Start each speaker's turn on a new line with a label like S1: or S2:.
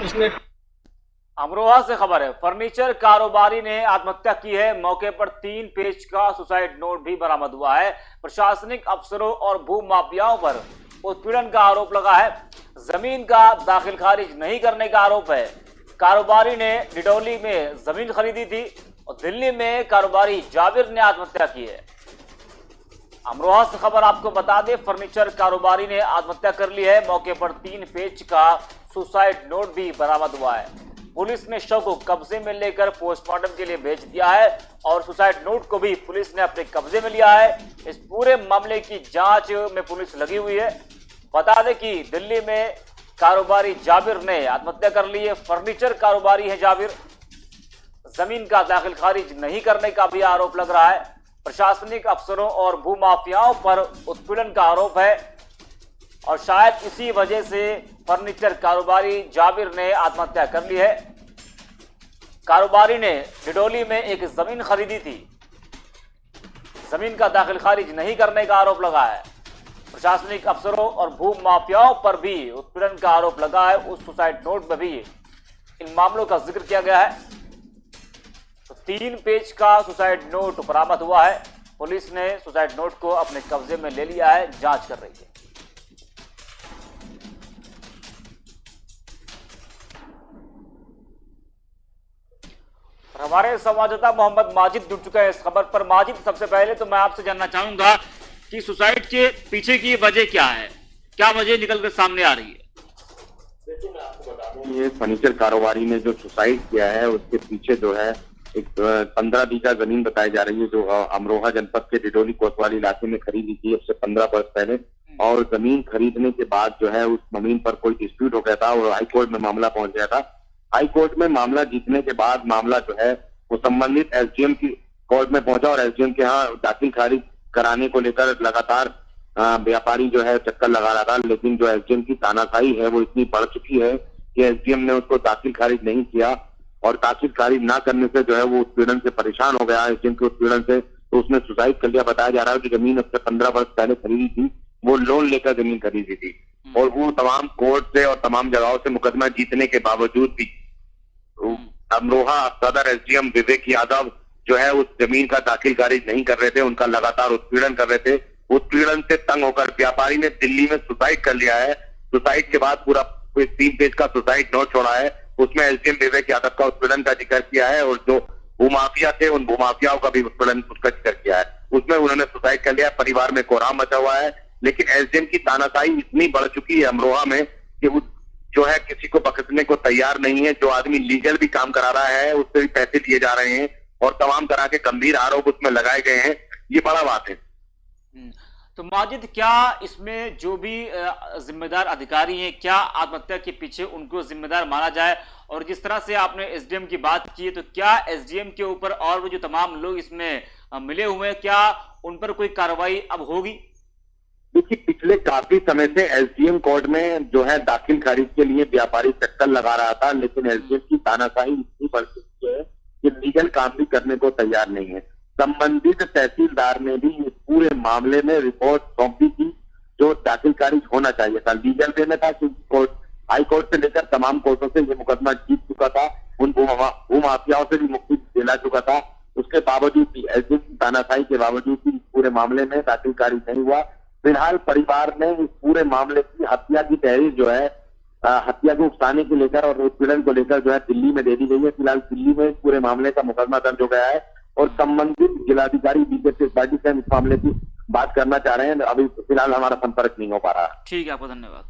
S1: उसने।
S2: अमरोहा से खबर है, फर्नीचर कारोबारी ने आत्महत्या की है। मौके पर 3 पेज का सुसाइड नोट भी बरामद हुआ है। प्रशासनिक अफसरों और भू माफियाओं पर उत्पीड़न का आरोप लगा है। जमीन का दाखिल खारिज नहीं करने का आरोप है। कारोबारी ने डिडौली में जमीन खरीदी थी और दिल्ली में कारोबारी जाबिर ने आत्महत्या की है। अमरोहा से खबर आपको बता दें, फर्नीचर कारोबारी ने आत्महत्या कर ली है। मौके पर 3 पेज का सुसाइड नोट भी बरामद हुआ है। पुलिस ने शव को कब्जे में लेकर पोस्टमार्टम के लिए भेज दिया है और सुसाइड नोट को भी पुलिस ने अपने कब्जे में लिया है। इस पूरे मामले की जांच में पुलिस लगी हुई है। बता दें कि दिल्ली में कारोबारी जाबिर ने आत्महत्या कर ली है। फर्नीचर कारोबारी है जाबिर। जमीन का दाखिल खारिज नहीं करने का भी आरोप लग रहा है। प्रशासनिक अफसरों और भूमाफियाओं पर उत्पीड़न का आरोप है और शायद इसी वजह से फर्नीचर कारोबारी जाबिर ने आत्महत्या कर ली है। कारोबारी ने डिडौली में एक जमीन खरीदी थी। जमीन का दाखिल खारिज नहीं करने का आरोप लगा है। प्रशासनिक अफसरों और भू माफियाओं पर भी उत्पीड़न का आरोप लगा है। उस सुसाइड नोट में भी इन मामलों का जिक्र किया गया है। तो 3 पेज का सुसाइड नोट बरामद हुआ है। पुलिस ने सुसाइड नोट को अपने कब्जे में ले लिया है, जांच कर रही है। हमारे संवाददाता मोहम्मद माजिद जुड़ चुका है इस खबर पर। माजिद, सबसे पहले तो मैं आपसे जानना चाहूंगा कि सुसाइड के पीछे की वजह क्या है, क्या वजह निकल कर सामने आ रही है?
S3: देखिए, मैं आपको बता दूं, ये फर्नीचर कारोबारी ने जो सुसाइड किया है उसके पीछे जो है एक 15 बीघा जमीन बताई जा रही है जो अमरोहा जनपद के डिडौली कोतवाली इलाके में खरीदी थी अब से 15 वर्ष पहले। और जमीन खरीदने के बाद जो है उस जमीन पर कोई डिस्प्यूट हो गया था और हाईकोर्ट में मामला पहुंच गया था। हाईकोर्ट में मामला जीतने के बाद मामला जो है वो संबंधित एसडीएम की कोर्ट में पहुंचा और एसडीएम के यहाँ दाखिल खारिज कराने को लेकर लगातार व्यापारी जो है चक्कर लगा रहा था। लेकिन जो एसडीएम की तानाशाही है वो इतनी बढ़ चुकी है कि एसडीएम ने उसको दाखिल खारिज नहीं किया और दाखिल खारिज ना करने से जो है वो उत्पीड़न से परेशान हो गया। एसडीएम के उत्पीड़न से तो उसने सुसाइड कर लिया। बताया जा रहा है कि जमीन अब से 15 वर्ष पहले खरीदी थी, वो लोन लेकर जमीन खरीदी थी और वो तमाम कोर्ट से और तमाम जगहों से मुकदमा जीतने के बावजूद भी अमरोहा सदर एसडीएम विवेक यादव जो है उस जमीन का दाखिल खारिज नहीं कर रहे थे। उनका लगातार उत्पीड़न कर रहे थे। उत्पीड़न से तंग होकर व्यापारी ने दिल्ली में सुसाइड कर लिया है। सुसाइड के बाद पूरा 3 पेज का सुसाइड नोट छोड़ा है। उसमें एसडीएम विवेक यादव का उत्पीड़न का जिक्र किया है और जो भूमाफिया थे उन भूमाफियाओं का भी उत्पीड़न उसका जिक्र किया है। उसमें उन्होंने सुसाइड कर लिया। परिवार में कोहराम मचा हुआ है। लेकिन एसडीएम की तानाशाही इतनी बढ़ चुकी है अमरोहा में कि वो जो है किसी को बख्शने को तैयार नहीं है। जो आदमी लीगल भी काम करा रहा है उससे भी पैसे दिए जा रहे हैं और तमाम तरह के गंभीर आरोप उसमें लगाए गए हैं। ये बड़ा बात है।
S2: तो माजिद, क्या इसमें जो भी जिम्मेदार अधिकारी हैं, क्या आत्महत्या के पीछे उनको जिम्मेदार माना जाए? और जिस तरह से आपने एसडीएम की बात की है, तो क्या एसडीएम के ऊपर और वो जो तमाम लोग इसमें मिले हुए हैं, क्या उन पर कोई कार्रवाई अब होगी?
S3: देखिए, पिछले काफी समय से एसडीएम कोर्ट में जो है दाखिल खारिज के लिए व्यापारी चक्कर लगा रहा था। लेकिन एसडीएम की तानाशाही इतनी बढ़ चुकी है कि लीगल काम भी करने को तैयार नहीं है। संबंधित तहसीलदार ने भी इस पूरे मामले में रिपोर्ट सौंपी थी जो दाखिल खारिज होना चाहिए था। लीगल वे में था क्योंकि कोर्ट हाई कोर्ट से लेकर तमाम कोर्टों से ये मुकदमा जीत चुका था। उन भूमाफियाओं से भी मुक्ति दिला चुका था। उसके बावजूद भी एसडीएम की तानाशाही के बावजूद भी इस पूरे मामले में दाखिल खारिज नहीं हुआ। फिलहाल परिवार ने इस पूरे मामले की हत्या की तहरीर जो है हत्या को उकसाने को लेकर और उत्पीड़न को लेकर जो है दिल्ली में दे दी गई है। फिलहाल दिल्ली में इस पूरे मामले का मुकदमा दर्ज हो गया है और संबंधित जिलाधिकारी बीजेपी पार्टी से इस मामले की बात करना चाह रहे हैं। अभी फिलहाल हमारा संपर्क नहीं हो पा रहा।
S2: ठीक है, आपको धन्यवाद।